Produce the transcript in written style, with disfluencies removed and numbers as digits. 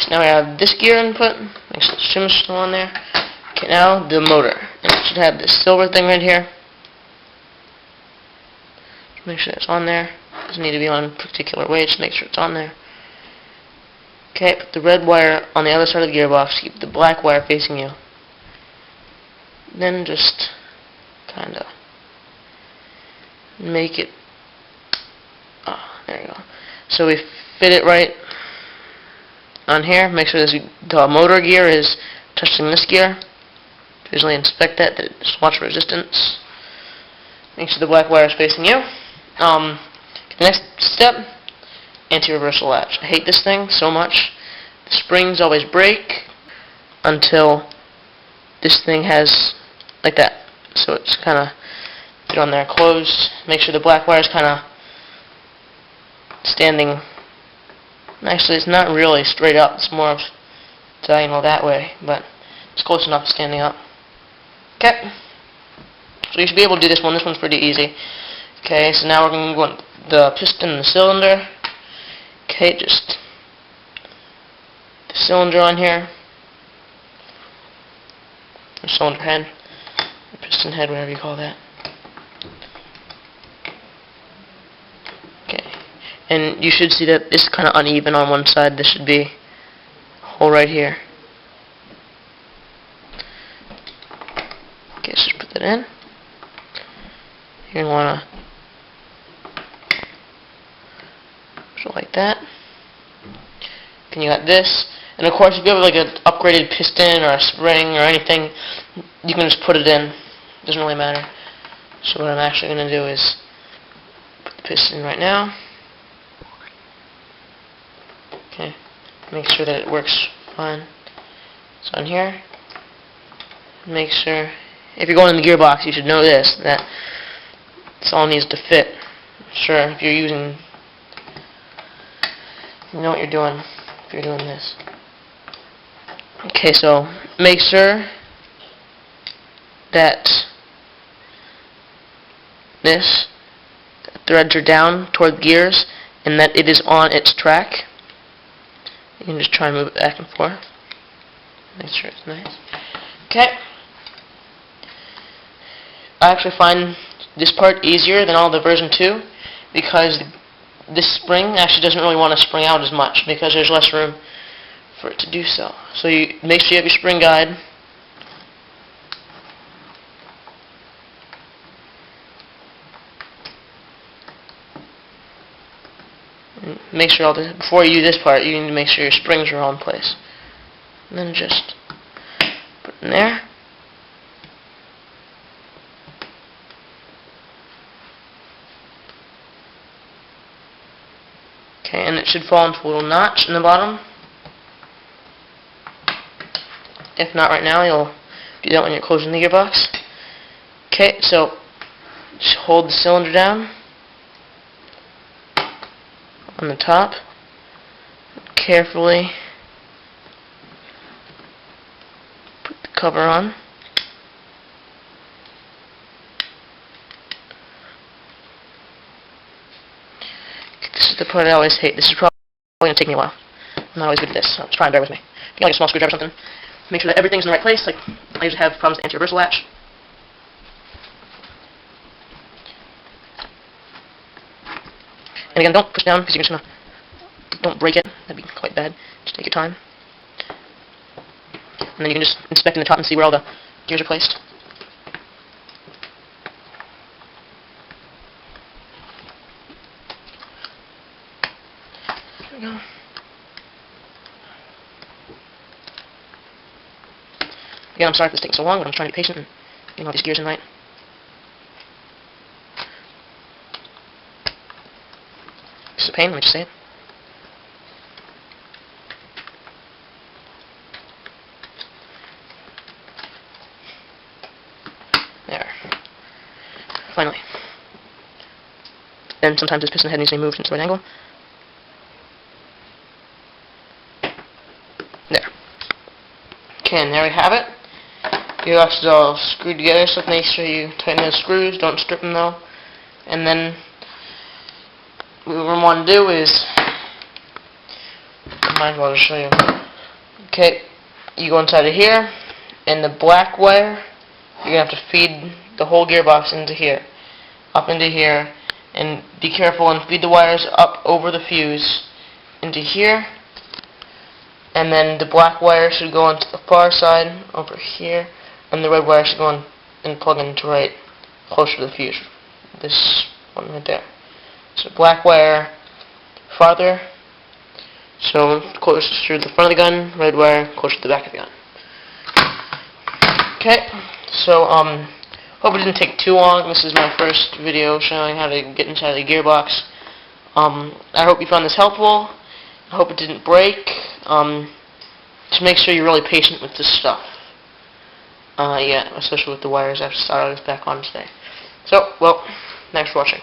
So now we have this gear input. Make sure the shim's still on there. Okay, now the motor. And it should have this silver thing right here. Just make sure it's on there. It doesn't need to be on a particular way, just make sure it's on there. Okay, put the red wire on the other side of the gearbox. Keep the black wire facing you. Then just kind of make it. Oh, there you go. So we fit it right on here. Make sure the motor gear is touching this gear. Visually inspect that. Just watch resistance. Make sure the black wire is facing you. The next step, anti-reversal latch. I hate this thing so much. The springs always break until this thing has like that. So it's kind of get on there closed. Make sure the black wire is kind of standing. Actually, it's not really straight up. It's more of diagonal that way, but it's close enough to standing up. Okay. So you should be able to do this one. This one's pretty easy. Okay, so now we're going to go on the piston and the cylinder. Okay, just the cylinder on here. The cylinder head. The piston head, whatever you call that. Okay. And you should see that this is kind of uneven on one side. This should be a hole right here. Okay, so just put that in. You're going to want to like that. And you got this. And of course, if you have like an upgraded piston or a spring or anything, you can just put it in. It doesn't really matter. So what I'm actually going to do is put the piston in right now. Okay. Make sure that it works fine. It's on here. Make sure, if you're going in the gearbox, you should know this, that this all needs to fit. Sure, if you're using, you know what you're doing if you're doing this. Okay, so make sure that the threads are down toward the gears and that it is on its track. You can just try and move it back and forth. Make sure it's nice. Okay. I actually find this part easier than all the version 2 because this spring actually doesn't really want to spring out as much because there's less room for it to do so. So you make sure you have your spring guide. And make sure before you do this part, you need to make sure your springs are all in place. And then just put it in there. Okay, and it should fall into a little notch in the bottom. If not right now, you'll do that when you're closing the gearbox. Okay, so just hold the cylinder down on the top. Carefully put the cover on. This is the part I always hate. This is probably going to take me a while. I'm not always good at this, so just try and bear with me. If you like a small screwdriver or something, make sure that everything's in the right place. Like, I usually have problems with the anti-reversal latch. And again, don't push down because you're just going to, don't break it. That'd be quite bad. Just take your time. And then you can just inspect in the top and see where all the gears are placed. There we go. Again, I'm sorry for this taking so long, but I'm trying to be patient and getting all these gears in right. This is a pain, let me just say it. There. Finally. Then sometimes this piston head needs to be moved into the right angle. There. Okay, and there we have it. Gearbox is all screwed together, so make sure you tighten those screws, don't strip them though. And then what we want to do is, I might as well just show you. Okay, you go inside of here, and the black wire, you're going to have to feed the whole gearbox into here, up into here, and be careful and feed the wires up over the fuse into here, and then the black wire should go onto the far side over here, and the red wire should go on and plug into right closer to the fuse. This one right there. So black wire farther, so closer to the front of the gun, red wire closer to the back of the gun. Okay, so hope it didn't take too long. This is my first video showing how to get inside the gearbox. I hope you found this helpful. I hope it didn't break. Just make sure you're really patient with this stuff. Yeah, especially with the wires. I have to start all this back on today. So, well, thanks for watching.